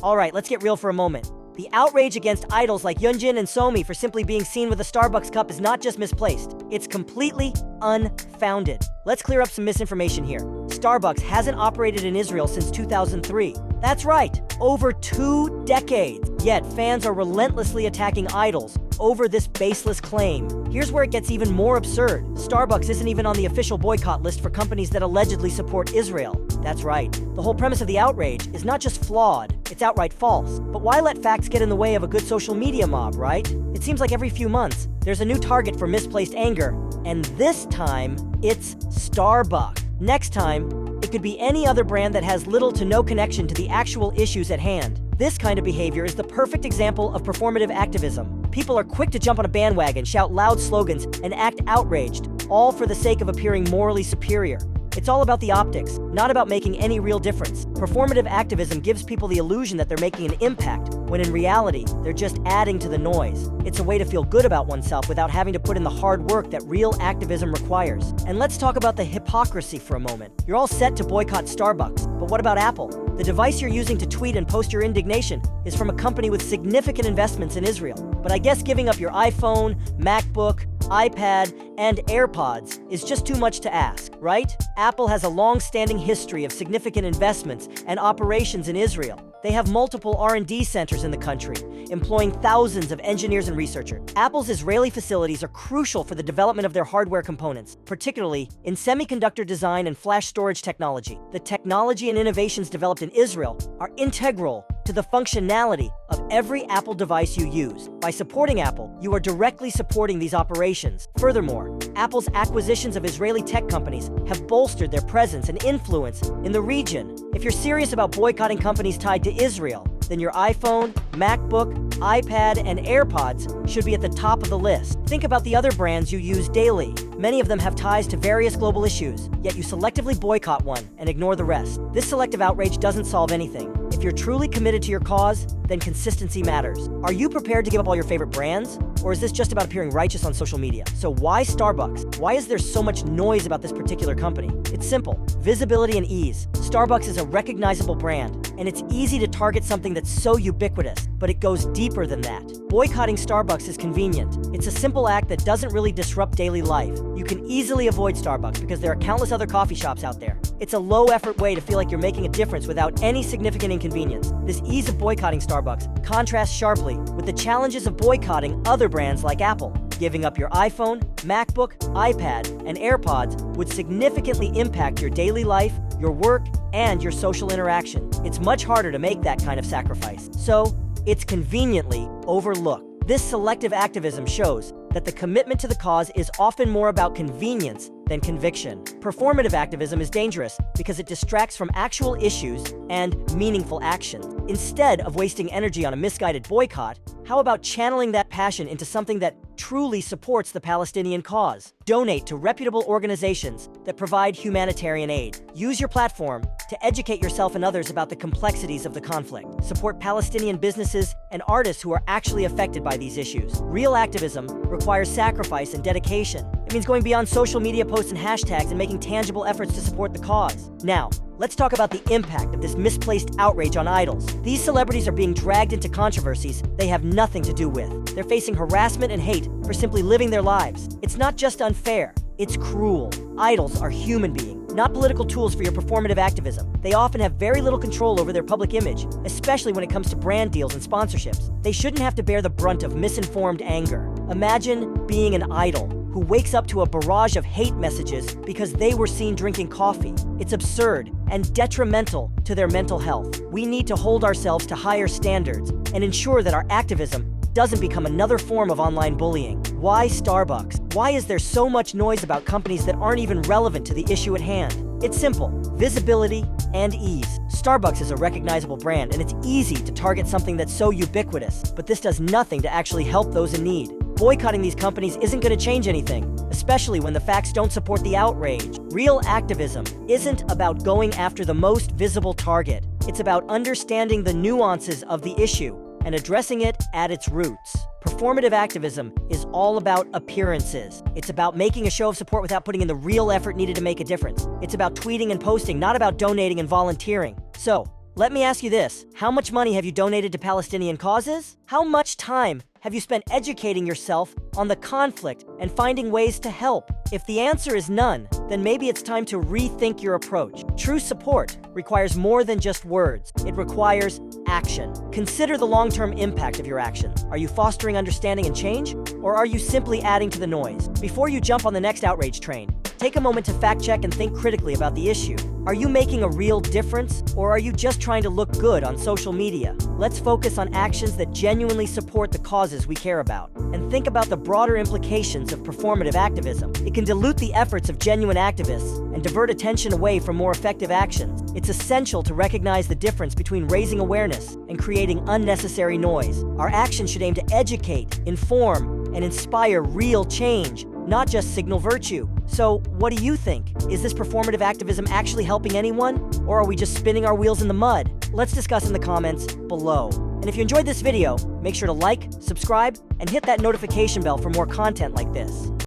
Alright, let's get real for a moment. The outrage against idols like Yunjin and Somi for simply being seen with a Starbucks cup is not just misplaced, it's completely unfounded. Let's clear up some misinformation here. Starbucks hasn't operated in Israel since 2003. That's right, over 2 decades. Yet fans are relentlessly attacking idols over this baseless claim. Here's where it gets even more absurd. Starbucks isn't even on the official boycott list for companies that allegedly support Israel. That's right. The whole premise of the outrage is not just flawed, it's outright false. But why let facts get in the way of a good social media mob, right? It seems like every few months, there's a new target for misplaced anger, and this time, it's Starbucks. Next time, it could be any other brand that has little to no connection to the actual issues at hand. This kind of behavior is the perfect example of performative activism. People are quick to jump on a bandwagon, shout loud slogans, and act outraged, all for the sake of appearing morally superior. It's all about the optics, not about making any real difference. Performative activism gives people the illusion that they're making an impact, when in reality, they're just adding to the noise. It's a way to feel good about oneself without having to put in the hard work that real activism requires. And let's talk about the hypocrisy for a moment. You're all set to boycott Starbucks, but what about Apple? The device you're using to tweet and post your indignation is from a company with significant investments in Israel. But I guess giving up your iPhone, MacBook, iPad, and AirPods is just too much to ask, right? Apple has a long-standing history of significant investments and operations in Israel. They have multiple R&D centers in the country, employing thousands of engineers and researchers. Apple's Israeli facilities are crucial for the development of their hardware components, particularly in semiconductor design and flash storage technology. The technology and innovations developed in Israel are integral to the functionality of every Apple device you use. By supporting Apple, you are directly supporting these operations. Furthermore, Apple's acquisitions of Israeli tech companies have bolstered their presence and influence in the region. If you're serious about boycotting companies tied to Israel, then your iPhone, MacBook, iPad, and AirPods should be at the top of the list. Think about the other brands you use daily. Many of them have ties to various global issues, yet you selectively boycott one and ignore the rest. This selective outrage doesn't solve anything. If you're truly committed to your cause, then consistency matters. Are you prepared to give up all your favorite brands? Or is this just about appearing righteous on social media? So why Starbucks? Why is there so much noise about this particular company? It's simple. Visibility and ease. Starbucks is a recognizable brand, and it's easy to target something that's so ubiquitous, but it goes deeper than that. Boycotting Starbucks is convenient. It's a simple act that doesn't really disrupt daily life. You can easily avoid Starbucks because there are countless other coffee shops out there. It's a low-effort way to feel like you're making a difference without any significant inconvenience. This ease of boycotting Starbucks contrasts sharply with the challenges of boycotting other brands like Apple. Giving up your iPhone, MacBook, iPad, and AirPods would significantly impact your daily life, your work, and your social interaction. It's much harder to make that kind of sacrifice, so it's conveniently overlooked. This selective activism shows that the commitment to the cause is often more about convenience than conviction. Performative activism is dangerous because it distracts from actual issues and meaningful action. Instead of wasting energy on a misguided boycott, how about channeling that passion into something that truly supports the Palestinian cause? Donate to reputable organizations that provide humanitarian aid. Use your platform to educate yourself and others about the complexities of the conflict. Support Palestinian businesses and artists who are actually affected by these issues. Real activism requires sacrifice and dedication. It means going beyond social media posts and hashtags and making tangible efforts to support the cause. Now, let's talk about the impact of this misplaced outrage on idols. These celebrities are being dragged into controversies they have nothing to do with. They're facing harassment and hate for simply living their lives. It's not just unfair, it's cruel. Idols are human beings, not political tools for your performative activism. They often have very little control over their public image, especially when it comes to brand deals and sponsorships. They shouldn't have to bear the brunt of misinformed anger. Imagine being an idol who wakes up to a barrage of hate messages because they were seen drinking coffee. It's absurd and detrimental to their mental health. We need to hold ourselves to higher standards and ensure that our activism doesn't become another form of online bullying. Why Starbucks? Why is there so much noise about companies that aren't even relevant to the issue at hand? It's simple: visibility and ease. Starbucks is a recognizable brand, and it's easy to target something that's so ubiquitous, but this does nothing to actually help those in need. Boycotting these companies isn't going to change anything, especially when the facts don't support the outrage. Real activism isn't about going after the most visible target. It's about understanding the nuances of the issue and addressing it at its roots. Performative activism is all about appearances. It's about making a show of support without putting in the real effort needed to make a difference. It's about tweeting and posting, not about donating and volunteering. So, Let me ask you this: how much money have you donated to Palestinian causes? How much time have you spent educating yourself on the conflict and finding ways to help? If the answer is none, then maybe it's time to rethink your approach. True support requires more than just words. It requires action. Consider the long-term impact of your actions. Are you fostering understanding and change, or are you simply adding to the noise? Before you jump on the next outrage train, take a moment to fact-check and think critically about the issue. Are you making a real difference, or are you just trying to look good on social media? Let's focus on actions that genuinely support the causes we care about, and think about the broader implications of performative activism. It can dilute the efforts of genuine activists and divert attention away from more effective actions. It's essential to recognize the difference between raising awareness and creating unnecessary noise. Our actions should aim to educate, inform, and inspire real change, not just signal virtue. So, what do you think? Is this performative activism actually helping anyone? Or are we just spinning our wheels in the mud? Let's discuss in the comments below. And if you enjoyed this video, make sure to like, subscribe, and hit that notification bell for more content like this.